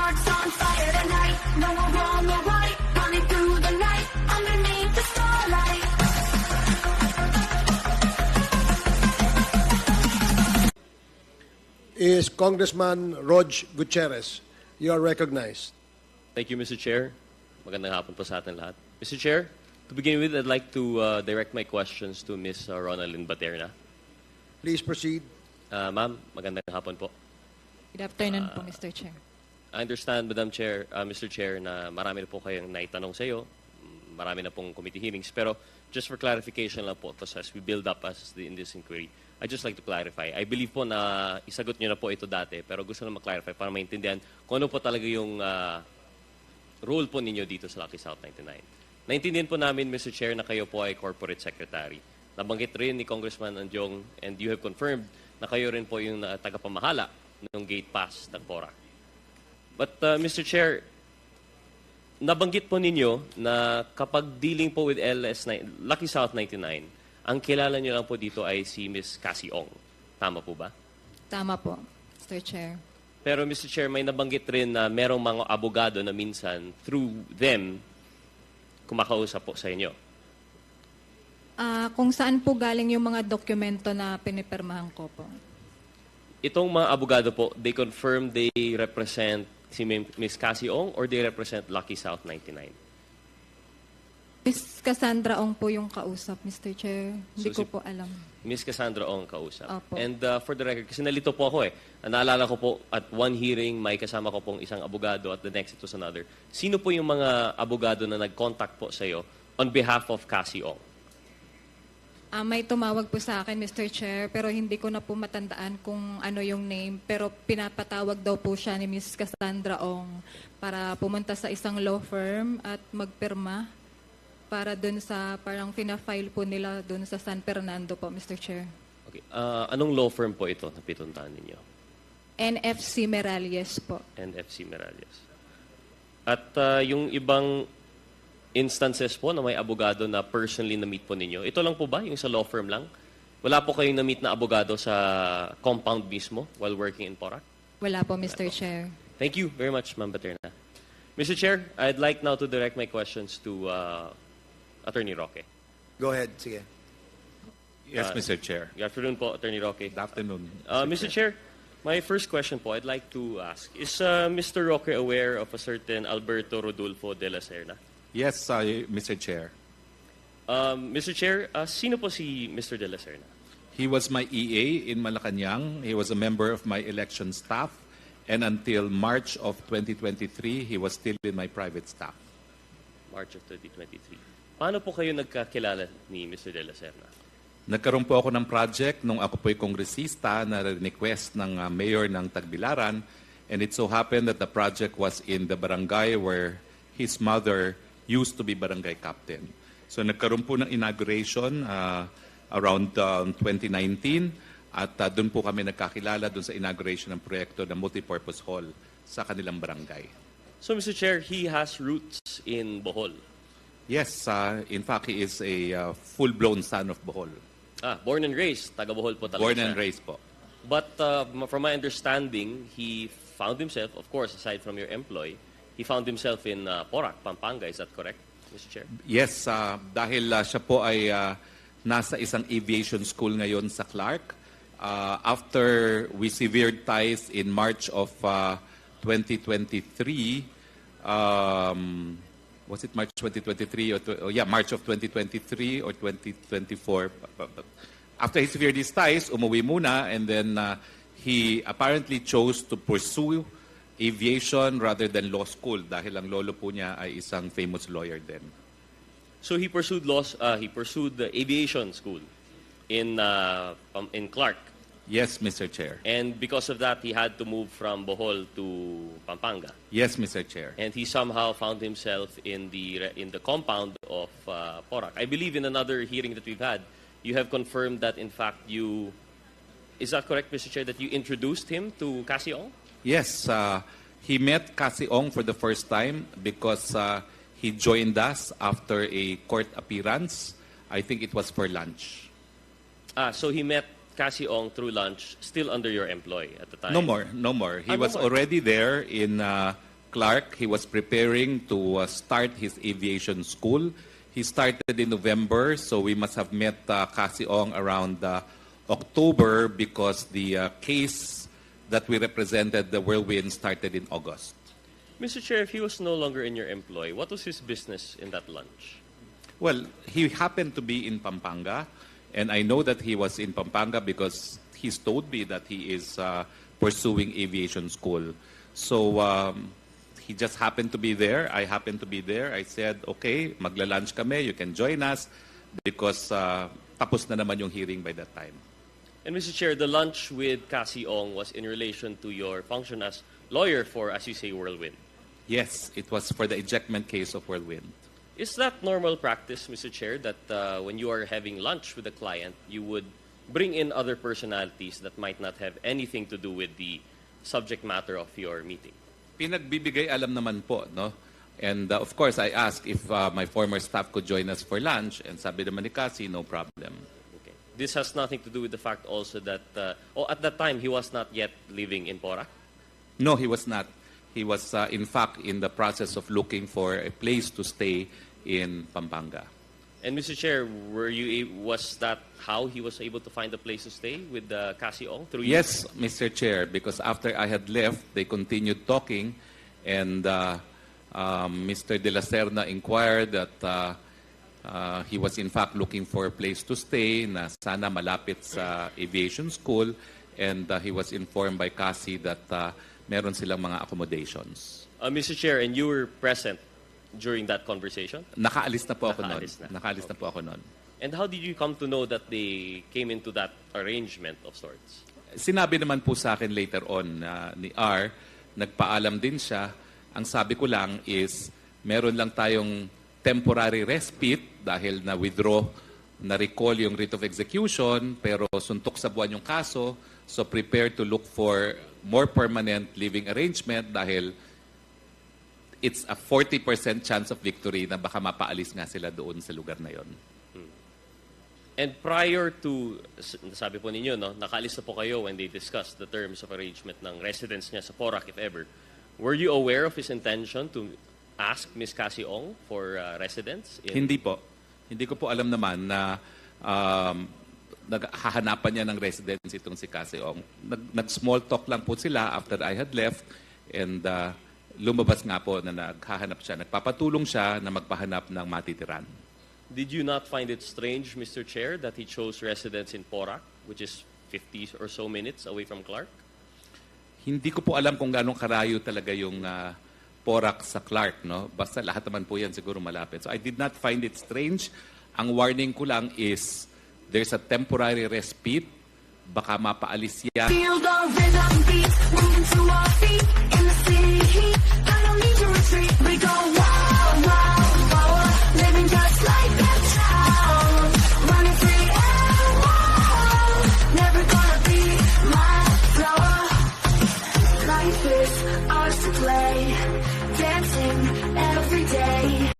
heart's on fire tonight. No wrong or right, running through the night, underneath the starlight. Is Congressman Roque Gutierrez. You are recognized. Thank you, Mr. Chair. Magandang hapon po sa atin lahat. Mr. Chair, to begin with, I'd like to direct my questions to Ms. Ronalyn Baterna. Please proceed. Ma'am, magandang hapon po. Good afternoon po, Mr. Chair. I understand, Madam Chair, Mr. Chair, na marami na po kayong naitanong sa iyo. Marami na pong committee hearings. Pero just for clarification lang po, as we build up in this inquiry, I'd just like to clarify. I believe po na isagot niyo na po ito dati, pero gusto na ma-clarify para maintindihan kung ano po talaga yung role po ninyo dito sa Lucky South 99. Naintindihan po namin, Mr. Chair, na kayo po ay corporate secretary. Nabanggit rin ni Congressman Anjong, and you have confirmed na kayo rin po yung tagapamahala ng gate pass ng PORA. But, Mr. Chair, nabanggit po ninyo na kapag dealing po with Lucky South 99, ang kilala niyo lang po dito ay si Ms. Cassie Ong. Tama po ba? Tama po, Mr. Chair. Pero Mr. Chair, may nabanggit rin na merong mga abogado na minsan, through them, kumakausap po sa inyo. Kung saan po galing yung mga dokumento na pinipirmahan ko po? Itong mga abogado po, they confirm they represent si Ms. Cassie Ong or they represent Lucky South 99? Miss Cassandra Ong po yung kausap, Mr. Chair. Hindi So, ko po alam. Miss Cassandra Ong kausap. Opo. And for the record, kasi nalito po ako naalala ko po at one hearing, may kasama ko pong isang abogado at the next it was another. Sino po yung mga abogado na nag-contact po sa iyo on behalf of Cassie Ong? May tumawag po sa akin, Mr. Chair, pero hindi ko na po matandaan kung ano yung name. Pero pinapatawag daw po siya ni Miss Cassandra Ong para pumunta sa isang law firm at magpirma para dun sa parang fina-file po nila dun sa San Fernando po, Mr. Chair. Okay. Anong law firm po ito na pituntahan ninyo? NFC Meralles po. NFC Meralles. At yung ibang instances po na may abogado na personally na-meet po ninyo, ito lang po ba? Yung sa law firm lang? Wala po kayong na-meet na abogado sa compound mismo while working in PORAC? Wala po, Mr. Chair. Thank you very much, Ma'am Baterna. Mr. Chair, I'd like now to direct my questions to Attorney Roque. Go ahead. Sige. Yes, Mr. Chair. Good afternoon po, Attorney Roque. Good afternoon, Mr. Chair, my first question po, I'd like to ask, is Mr. Roque aware of a certain Alberto Rodolfo de la Serna? Yes, Mr. Chair. Mr. Chair, sino po si Mr. de la Serna? He was my EA in Malacanang. He was a member of my election staff. And until March of 2023, he was still in my private staff. March of 2023. Paano po kayo nagkakilala ni Mr. de la Serna? Nagkaroon po ako ng project nung ako po'y kongresista na request ng mayor ng Tagbilaran. And it so happened that the project was in the barangay where his mother used to be barangay captain. So nagkaroon po ng inauguration around 2019 at doon po kami nagkakilala doon sa inauguration ng proyekto ng multipurpose hall sa kanilang barangay. So Mr. Chair, he has roots in Bohol. Yes, in fact, he is a full-blown son of Bohol. Born and raised, taga Bohol po talaga. Born and raised po. But from my understanding, he found himself, of course, aside from your employ, he found himself in Porac, Pampanga. Is that correct, Mr. Chair? Yes, dahil siya po ay nasa isang aviation school ngayon sa Clark. After we severed ties in March of 2023, was it March 2023 or March of 2023 or 2024? After he severed his ties, umuwi muna, and then he apparently chose to pursue aviation rather than law school dahil ang lolo po niya ay isang famous lawyer din. So he pursued the aviation school in Clark. Yes, Mr. Chair. And because of that, he had to move from Bohol to Pampanga. Yes, Mr. Chair. And he somehow found himself in the compound of Porac. I believe in another hearing that we've had, you have confirmed that in fact is that correct, Mr. Chair, that you introduced him to Cassie Ong? Yes, he met Cassie Ong for the first time because he joined us after a court appearance. I think it was for lunch. So he met Cassie Ong through lunch, still under your employ at the time? No more. He was already there in Clark. He was preparing to start his aviation school. He started in November, so we must have met Cassie Ong around October because the case that we represented, the Whirlwind, started in August. Mr. Chair, if he was no longer in your employ, what was his business in that lunch? Well, he happened to be in Pampanga, and I know that he was in Pampanga because he's told me that he is pursuing aviation school. So he just happened to be there. I happened to be there. I said, okay, magla-lunch kami, you can join us because tapos na naman yung hearing by that time. And Mr. Chair, the lunch with Cassie Ong was in relation to your function as lawyer for, as you say, Whirlwind. Yes, it was for the ejectment case of Whirlwind. Is that normal practice, Mr. Chair, that when you are having lunch with a client, you would bring in other personalities that might not have anything to do with the subject matter of your meeting? Pinagbibigay alam naman po, no? And of course, I asked if my former staff could join us for lunch, and sabi naman ni Cassie, no problem. Okay. This has nothing to do with the fact also that, at that time, he was not yet living in Porac? No, he was not. He was, in fact, in the process of looking for a place to stay in Pampanga. And Mr. Chair, was that how he was able to find a place to stay with Cassie Ong? Through you? Yes, Mr. Chair, because after I had left, they continued talking, and Mr. De La Serna inquired that he was in fact looking for a place to stay na sana malapit sa aviation school, and he was informed by Cassie that meron silang mga accommodations. Mr. Chair, and you were present during that conversation? Nakaalis na po ako noon. Nakaalis na. Nakaalis na po ako noon. And how did you come to know that they came into that arrangement of sorts? Sinabi naman po sa akin later on ni R, nagpaalam din siya. Ang sabi ko lang is, meron lang tayong temporary respite dahil na-withdraw, na-recall yung writ of execution, pero suntok sa buwan yung kaso, so prepare to look for more permanent living arrangement dahil it's a 40% chance of victory na baka mapaalis nga sila doon sa lugar na yon. And prior to, sabi po ninyo, no, nakaalis na po kayo when they discussed the terms of arrangement ng residence niya sa Porac, if ever. Were you aware of his intention to ask Ms. Cassie Ong for residence? Hindi po. Hindi ko po alam naman na naghahanapan niya ng residence itong si Cassie Ong. Nag-small talk lang po sila after I had left, and lumabas nga po na naghahanap siya. Nagpapatulong siya na magpahanap ng matitiran. Did you not find it strange, Mr. Chair, that he chose residence in Porac, which is 50 or so minutes away from Clark? Hindi ko po alam kung gano'ng karayo talaga yung Porac sa Clark, no? Basta lahat naman po yan siguro malapit. So I did not find it strange. Ang warning ko lang is there's a temporary respite. Baka mapaalis yan. Feel the rhythm beat, moving to our feet.